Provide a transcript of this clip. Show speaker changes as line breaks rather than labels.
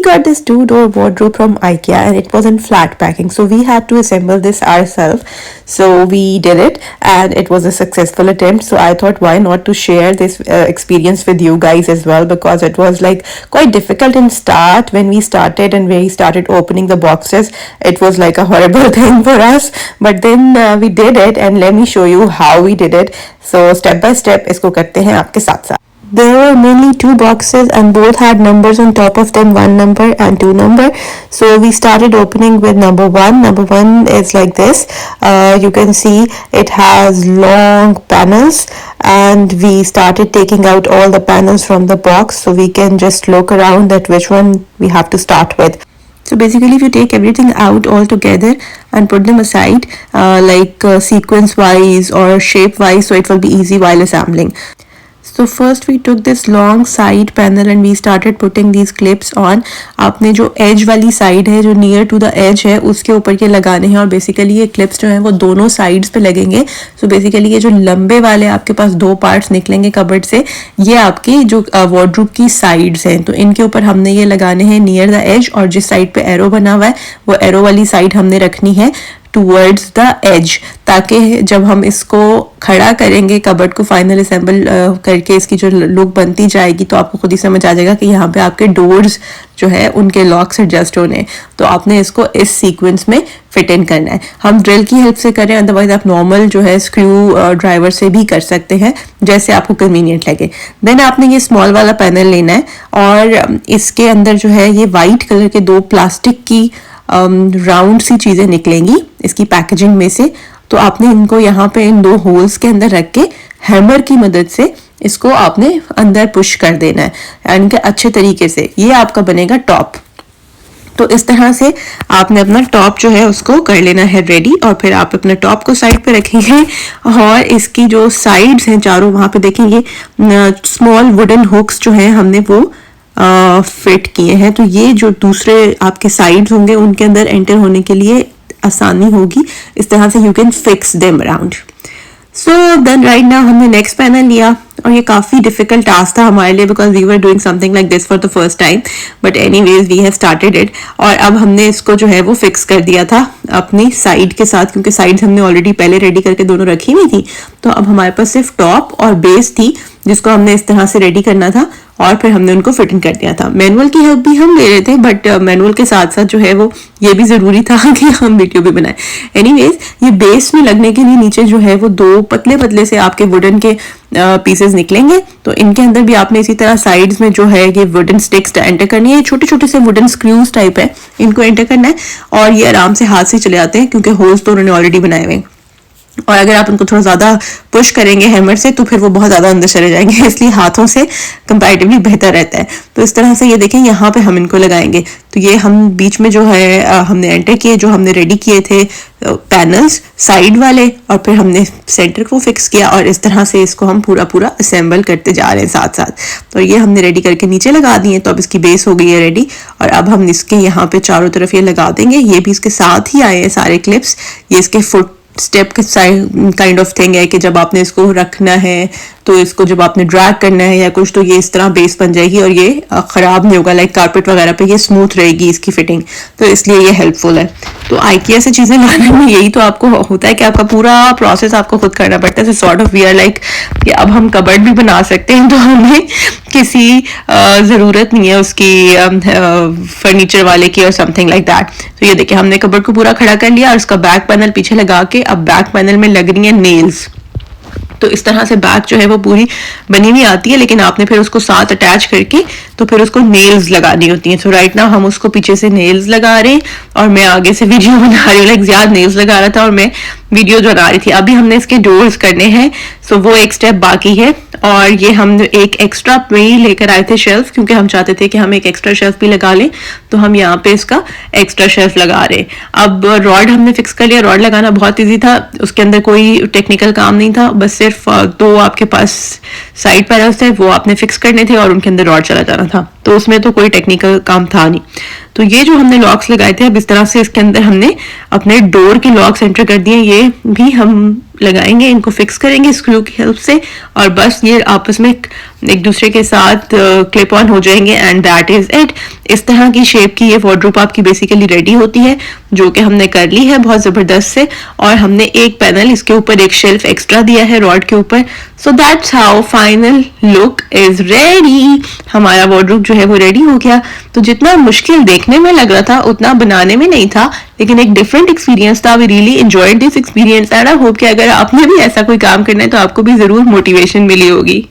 got this 2-door wardrobe from IKEA and it was in flat packing, so we had to assemble this ourselves. So we did it and it was a successful attempt. So I thought, why not to share this experience with you guys as well, because it was like quite difficult in start. When we started and we started opening the boxes, it was like a horrible thing for us, but then we did it, and let me show you how we did it. So step by step इसको करते हैं आपके साथ साथ. There were mainly 2 boxes and both had numbers on top of them, 1 number and 2 number. So we started opening with number 1. Number 1 is like this. You can see it has long panels, and we started taking out all the panels from the box so we can just look around at which one we have to start with. So basically, if you take everything out all together and put them aside, sequence wise or shape wise, so it will be easy while assembling. So first we took this long side panel and we started putting these clips on. आपने जो edge वाली side है, जो near to the edge है, उसके ऊपर के लगाने हैं, और basically ये clips जो हैं वो दोनों sides पे लगेंगे. So basically ये जो लंबे वाले आपके पास 2 parts निकलेंगे कबर्ड से, ये आपकी जो wardrobe की sides हैं, तो इनके ऊपर हमने ये लगाने हैं near the edge, और जिस side पे arrow बना हुआ है वो arrow वाली side हमने रखनी है towards the edge, ताकि जब हम इसको खड़ा करेंगे कबर्ड को फाइनल असेंबल करके इसकी जो लुक बनती जाएगी, तो आपको खुद ही समझ आ जाएगा कि यहाँ पे आपके डोर्स जो है उनके लॉक्स एडजस्ट होने हैं. तो आपने इसको इस सीक्वेंस में फिट इन करना है. हम ड्रिल की हेल्प से करें, अदरवाइज आप नॉर्मल जो है स्क्रू ड्राइवर से भी कर सकते हैं, जैसे आपको कन्वीनियंट लगे. देन आपने ये स्मॉल वाला पैनल लेना है, और इसके अंदर जो है ये वाइट कलर के 2 प्लास्टिक की राउंड सी चीज़ें निकलेंगी इसकी पैकेजिंग में से. तो आपने इनको यहाँ पे इन 2 होल्स के अंदर रख के हैमर की मदद से इसको आपने अंदर पुश कर देना है, यानी कि अच्छे तरीके से. ये आपका बनेगा टॉप. तो इस तरह से आपने अपना टॉप जो है उसको कर लेना है रेडी, और फिर आप अपने टॉप को साइड पे रखेंगे, और इसकी जो साइड्स हैं चारों, वहाँ पे देखेंगे स्मॉल वुडन हुक्स जो हैं हमने वो फिट किए हैं. तो ये जो दूसरे आपके साइड्स होंगे उनके अंदर एंटर होने के लिए आसानी होगी. इस तरह से you can fix them around. So then right now हमने नेक्स्ट पैनल लिया, और ये काफ़ी डिफिकल्ट टास्क था हमारे लिए, because we were doing something like this for the first time, but anyways we have started it. और अब हमने इसको जो है वो फिक्स कर दिया था अपनी साइड के साथ, क्योंकि साइड्स हमने ऑलरेडी पहले रेडी करके दोनों रखी हुई थी. तो अब हमारे पास सिर्फ टॉप और बेस थी, जिसको हमने इस तरह से रेडी करना था, और फिर हमने उनको फिट इन कर दिया था. मैनुअल की हेल्प भी हम ले रहे थे, बट मैनुअल के साथ साथ जो है वो ये भी ज़रूरी था कि हम वीडियो भी बनाए. एनीवेज ये बेस में लगने के लिए नीचे जो है वो 2 पतले पतले से आपके वुडन के पीसेस निकलेंगे. तो इनके अंदर भी आपने इसी तरह साइड्स में जो है ये वुडन स्टिक्स एंटर करनी है. छोटे छोटे से वुडन स्क्रूज टाइप है, इनको एंटर करना है, और ये आराम से हाथ से चले आते हैं क्योंकि होल्स तो उन्होंने ऑलरेडी बनाए हुए हैं. और अगर आप उनको थोड़ा ज़्यादा पुश करेंगे हैमर से तो फिर वो बहुत ज़्यादा अंदर चले जाएंगे, इसलिए हाथों से कंपैरेटिवली बेहतर रहता है. तो इस तरह से ये देखें, यहाँ पे हम इनको लगाएंगे. तो ये हम बीच में जो है हमने एंटर किए, जो हमने रेडी किए थे पैनल्स साइड वाले, और फिर हमने सेंटर को फिक्स किया, और इस तरह से इसको हम पूरा पूरा असेंबल करते जा रहे हैं साथ साथ. तो ये हमने रेडी करके नीचे लगा दिए, तो अब इसकी बेस हो गई है रेडी. और अब हम इसके यहाँ पे चारों तरफ ये लगा देंगे. ये भी इसके साथ ही आए हैं सारे क्लिप्स. ये इसके foot step kind of thing है कि जब आपने इसको रखना है, तो इसको जब आपने ड्रैग करना है या कुछ, तो ये इस तरह बेस बन जाएगी, और ये ख़राब नहीं होगा. लाइक कारपेट वगैरह पे ये स्मूथ रहेगी इसकी फिटिंग, तो इसलिए ये हेल्पफुल है. तो IKEA से चीज़ें लाने में यही तो आपको होता है कि आपका पूरा प्रोसेस आपको खुद करना पड़ता है. Sort of we are like कि अब हम कबर्ड भी बना सकते हैं, तो हमें किसी ज़रूरत नहीं है उसकी फर्नीचर वाले की और समथिंग लाइक दैट. तो ये देखिए हमने कबर्ड को पूरा खड़ा कर लिया, और उसका बैक पैनल पीछे लगा के अब बैक पैनल में लग रही है नेल्स. तो इस तरह से बैक जो है वो पूरी बनी हुई आती है, लेकिन आपने फिर उसको साथ अटैच करके तो फिर उसको नेल्स लगानी होती हैं. सो राइट नाउ हम उसको पीछे से नेल्स लगा रहे हैं, और मैं आगे से वीडियो बना रही हूँ. लाइक ज़्यादा नेल्स लगा रहा था और मैं वीडियो बना रही थी. अभी हमने इसके डोर्स करने हैं, सो वो एक स्टेप बाकी है. और ये हम एक एक्स्ट्रा भी लेकर आए थे शेल्फ, क्योंकि हम चाहते थे कि हम एक एक्स्ट्रा शेल्फ भी लगा लें. तो हम यहाँ पे इसका एक्स्ट्रा शेल्फ लगा रहे हैं. अब रॉड हमने फिक्स कर लिया. रॉड लगाना बहुत ईजी था, उसके अंदर कोई टेक्निकल काम नहीं था, बस सिर्फ 2 आपके पास साइड पैनल्स थे, वो आपने फिक्स करने थे, और उनके अंदर रॉड चला जाना था. तो उसमें तो कोई टेक्निकल काम था नहीं. तो ये जो हमने लॉक्स लगाए थे, अब इस तरह से इसके अंदर हमने अपने डोर के लॉक्स एंटर कर दिए. ये भी हम लगाएंगे, इनको फिक्स करेंगे स्क्रू की हेल्प से और बस ये आपस में एक दूसरे के साथ क्लिप ऑन हो जाएंगे एंड दैट इज इट। इस तरह की शेप की ये वार्डरोब आपकी बेसिकली रेडी होती है, जो कि हमने कर ली है बहुत जबरदस्त से। और हमने एक पैनल इसके ऊपर एक शेल्फ एक्स्ट्रा दिया है रॉड के ऊपर। So that's how final look is ready. हमारा वार्डरोब जो है वो रेडी हो गया। तो जितना मुश्किल देखने में लग रहा था उतना बनाने में नहीं था, लेकिन एक डिफरेंट एक्सपीरियंस था। We really enjoyed this experience and I hope कि अगर आपने भी ऐसा कोई काम करना है तो आपको भी जरूर मोटिवेशन मिली होगी।